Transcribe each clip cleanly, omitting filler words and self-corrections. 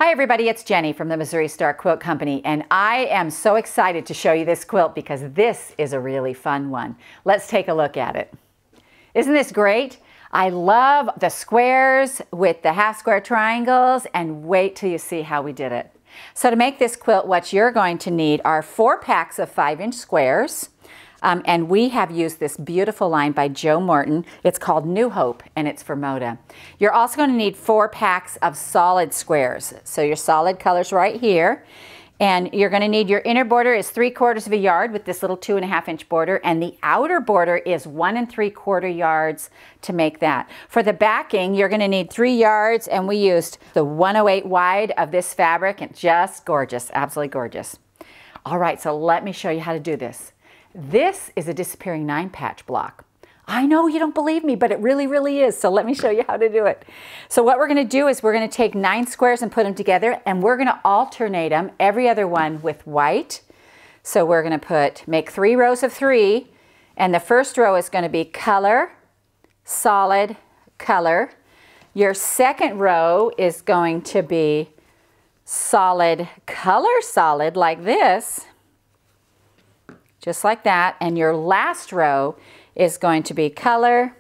Hi everybody, it's Jenny from the Missouri Star Quilt Company, and I am so excited to show you this quilt because this is a really fun one. Let's take a look at it. Isn't this great? I love the squares with the half square triangles, and wait till you see how we did it. So to make this quilt, what you're going to need are 4 packs of 5-inch squares. And we have used this beautiful line by Jo Morton. It's called New Hope, and it's for Moda. You're also going to need 4 packs of solid squares. So your solid colors right here. And you're going to need your inner border is 3/4 of a yard with this little 2.5-inch border. And the outer border is 1 3/4 yards to make that. For the backing, you're going to need 3 yards, and we used the 108 wide of this fabric. And just gorgeous, absolutely gorgeous. All right, so let me show you how to do this. This is a disappearing 9-patch block. I know you don't believe me, but it really is. So let me show you how to do it. So what we're going to do is we're going to take 9 squares and put them together, and we're going to alternate them, every other one with white. So we're going to make 3 rows of 3, and the first row is going to be color, solid, color. Your second row is going to be solid, color, solid, like this. Just like that. And your last row is going to be color,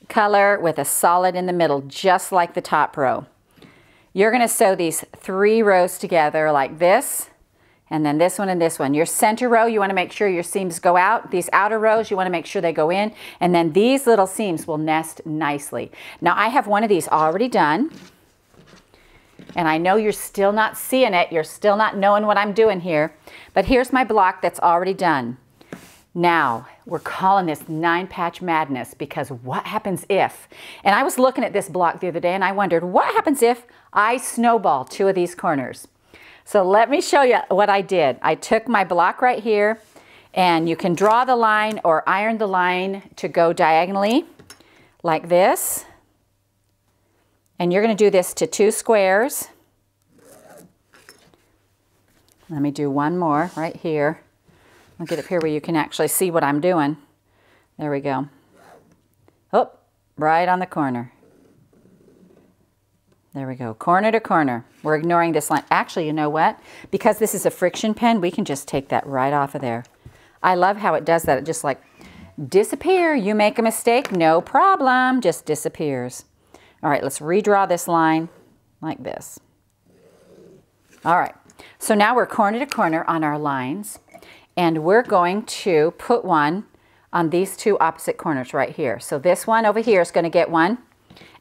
color with a solid in the middle, just like the top row. You're going to sew these 3 rows together like this, and then this one and this one. Your center row, you want to make sure your seams go out. These outer rows, you want to make sure they go in, and then these little seams will nest nicely. Now I have one of these already done. And I know you're still not seeing it, you're still not knowing what I'm doing here, but here's my block that's already done. Now, we're calling this 9-patch madness because what happens if, and I was looking at this block the other day and I wondered, what happens if I snowball 2 of these corners? So let me show you what I did. I took my block right here, and you can draw the line or iron the line to go diagonally like this. And you're going to do this to 2 squares. Let me do one more right here. I'll get up here where you can actually see what I'm doing. There we go. Oh, right on the corner. There we go, corner to corner. We're ignoring this line. Actually, you know what? Because this is a friction pen, we can just take that right off of there. I love how it does that. It just like disappear. You make a mistake, no problem, just disappears. All right, let's redraw this line like this. All right, so now we're corner to corner on our lines, and we're going to put one on these 2 opposite corners right here. So this one over here is going to get one,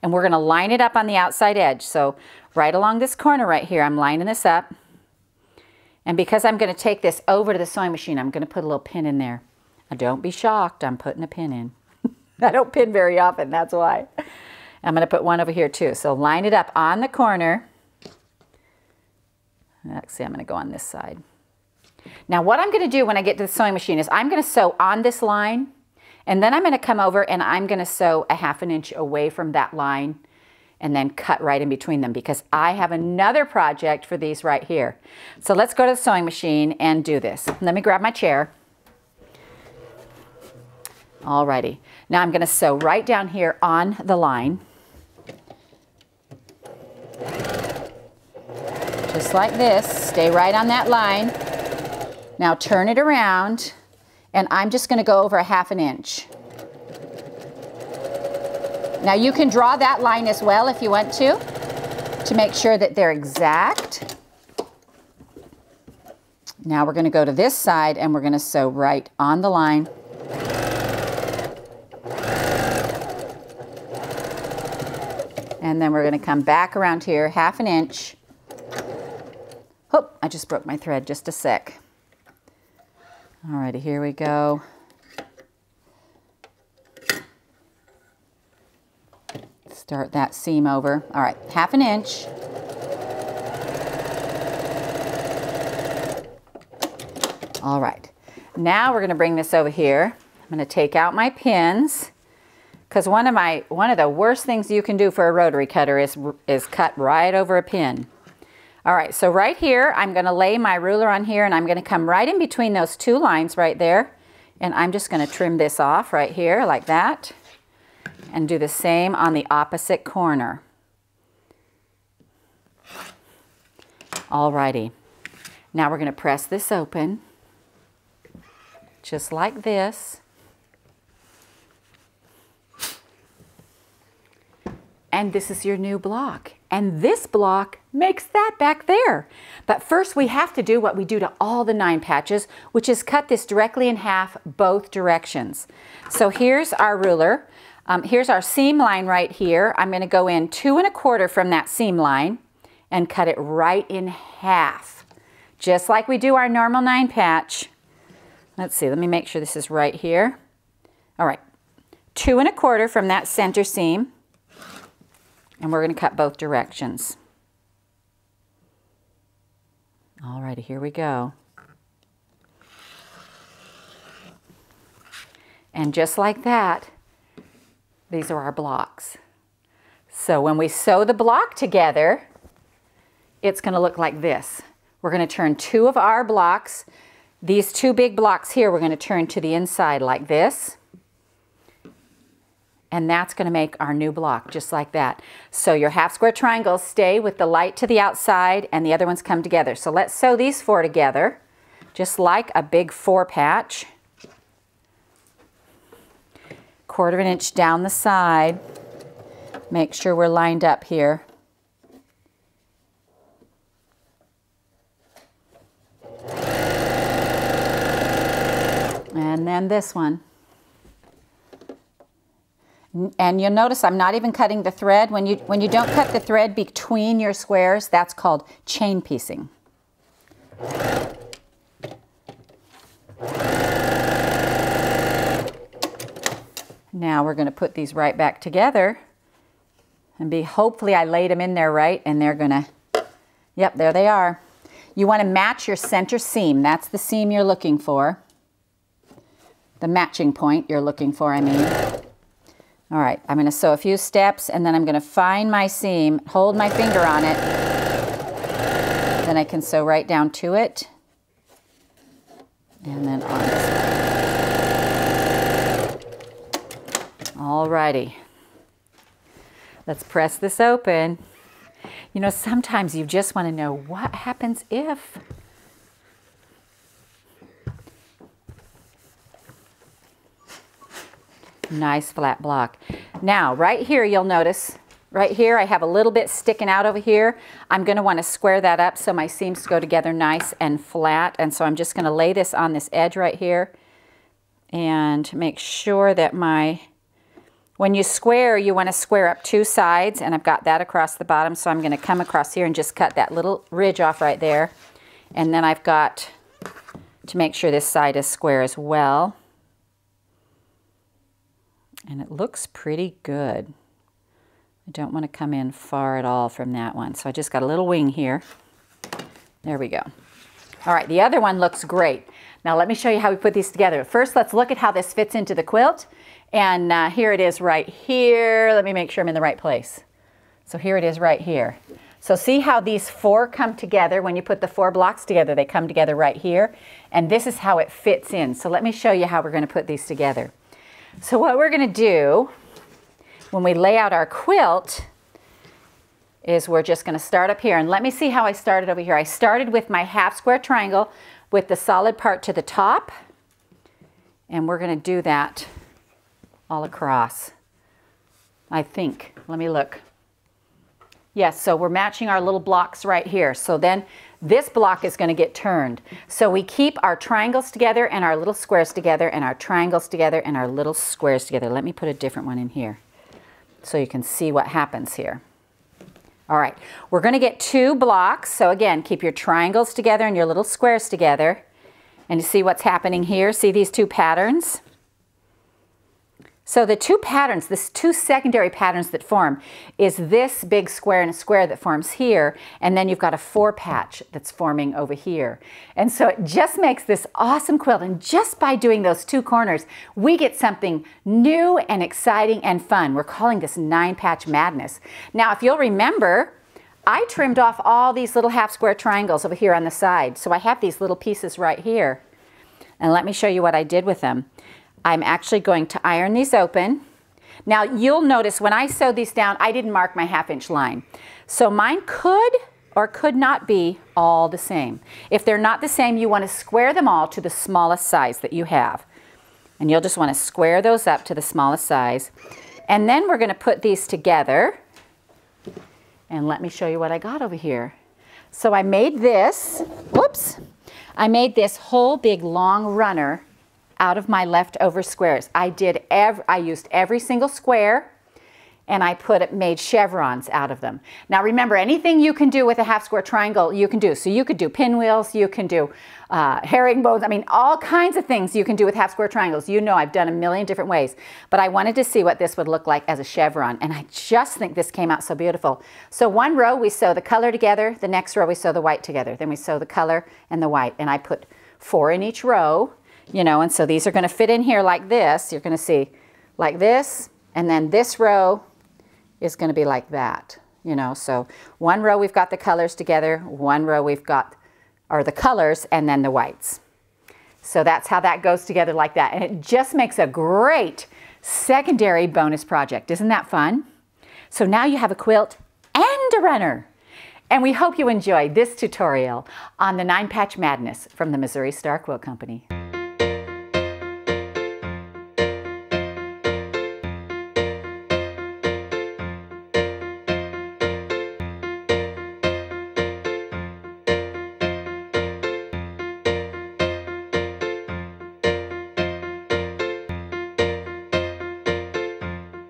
and we're going to line it up on the outside edge. So right along this corner right here, I'm lining this up. And because I'm going to take this over to the sewing machine, I'm going to put a little pin in there. Now, don't be shocked, I'm putting a pin in. I don't pin very often, that's why. I'm going to put one over here too. So line it up on the corner. Actually, I'm going to go on this side. Now what I'm going to do when I get to the sewing machine is I'm going to sew on this line, and then I'm going to come over and I'm going to sew a 1/2 inch away from that line and then cut right in between them because I have another project for these right here. So let's go to the sewing machine and do this. Let me grab my chair. Alrighty. Now I'm going to sew right down here on the line. Just like this, stay right on that line. Now turn it around, and I'm just going to go over a 1/2 inch. Now you can draw that line as well if you want to make sure that they're exact. Now we're going to go to this side, and we're going to sew right on the line. And then we're going to come back around here 1/2 inch. Oh, I just broke my thread, just a sec. Alrighty, here we go. Start that seam over. All right, 1/2 inch. All right, now we're going to bring this over here. I'm going to take out my pins, because one of the worst things you can do for a rotary cutter is cut right over a pin. All right, so right here, I'm going to lay my ruler on here, and I'm going to come right in between those 2 lines right there, and I'm just going to trim this off right here like that, and do the same on the opposite corner. Alrighty, now we're going to press this open, just like this. And this is your new block. And this block makes that back there. But first we have to do what we do to all the 9 patches, which is cut this directly in half both directions. So here's our ruler. Here's our seam line right here. I'm going to go in 2 1/4 from that seam line and cut it right in half, just like we do our normal 9 patch. Let's see, let me make sure this is right here. All right, 2 1/4 from that center seam. And we're going to cut both directions. Alrighty, here we go. And just like that, these are our blocks. So when we sew the block together, it's going to look like this. We're going to turn 2 of our blocks. These 2 big blocks here, we're going to turn to the inside like this. And that's going to make our new block, just like that. So your half square triangles stay with the light to the outside and the other ones come together. So let's sew these 4 together, just like a big 4 patch. 1/4 inch down the side. Make sure we're lined up here. And then this one. And you'll notice I'm not even cutting the thread. When you don't cut the thread between your squares, that's called chain piecing. Now we're going to put these right back together and hopefully I laid them in there right and they're going to, yep, there they are. You want to match your center seam. That's the seam you're looking for. The matching point you're looking for, I mean. All right, I'm going to sew a few steps and then I'm going to find my seam, hold my finger on it, then I can sew right down to it, and then on this way. All righty, let's press this open. You know, sometimes you just want to know what happens if. Nice flat block. Now, right here, you'll notice, right here, I have a little bit sticking out over here. I'm going to want to square that up so my seams go together nice and flat. And so I'm just going to lay this on this edge right here and make sure that when you square, you want to square up 2 sides, and I've got that across the bottom. So I'm going to come across here and just cut that little ridge off right there. And then I've got to make sure this side is square as well. And it looks pretty good. I don't want to come in far at all from that one. So I just got a little wing here. There we go. All right, the other one looks great. Now let me show you how we put these together. First, let's look at how this fits into the quilt. And here it is right here. Let me make sure I'm in the right place. So here it is right here. So see how these 4 come together. When you put the 4 blocks together, they come together right here. And this is how it fits in. So let me show you how we're going to put these together. So what we're going to do when we lay out our quilt is we're just going to start up here. And let me see how I started over here. I started with my half square triangle with the solid part to the top. And we're going to do that all across, I think. Let me look. Yes, so we're matching our little blocks right here. So then this block is going to get turned. So we keep our triangles together and our little squares together and our triangles together and our little squares together. Let me put a different one in here so you can see what happens here. All right, we're going to get 2 blocks. So again, keep your triangles together and your little squares together. And you see what's happening here? See these 2 patterns? So the 2 patterns, this 2 secondary patterns that form is this big square and a square that forms here, and then you've got a 4 patch that's forming over here. And so it just makes this awesome quilt, and just by doing those 2 corners, we get something new and exciting and fun. We're calling this 9 patch madness. Now, if you'll remember, I trimmed off all these little half square triangles over here on the side. So I have these little pieces right here. And let me show you what I did with them. I'm actually going to iron these open. Now you'll notice when I sewed these down, I didn't mark my 1/2 inch line. So mine could or could not be all the same. If they're not the same, you want to square them all to the smallest size that you have. And you'll just want to square those up to the smallest size. And then we're going to put these together. And let me show you what I got over here. So I made this, whoops, I made this whole big long runner out of my leftover squares. I used every single square, and I made chevrons out of them. Now remember, anything you can do with a half square triangle, you can do. So you could do pinwheels, you can do herringbones, I mean, all kinds of things you can do with half square triangles. You know I've done a million different ways, but I wanted to see what this would look like as a chevron, and I just think this came out so beautiful. So one row we sew the color together, the next row we sew the white together, then we sew the color and the white, and I put 4 in each row, you know, and so these are going to fit in here like this. You're going to see like this, and then this row is going to be like that, you know. So one row we've got the colors together, one row we've got the colors, and then the whites. So that's how that goes together like that, and it just makes a great secondary bonus project. Isn't that fun? So now you have a quilt and a runner. And we hope you enjoyed this tutorial on the 9-Patch Madness from the Missouri Star Quilt Company.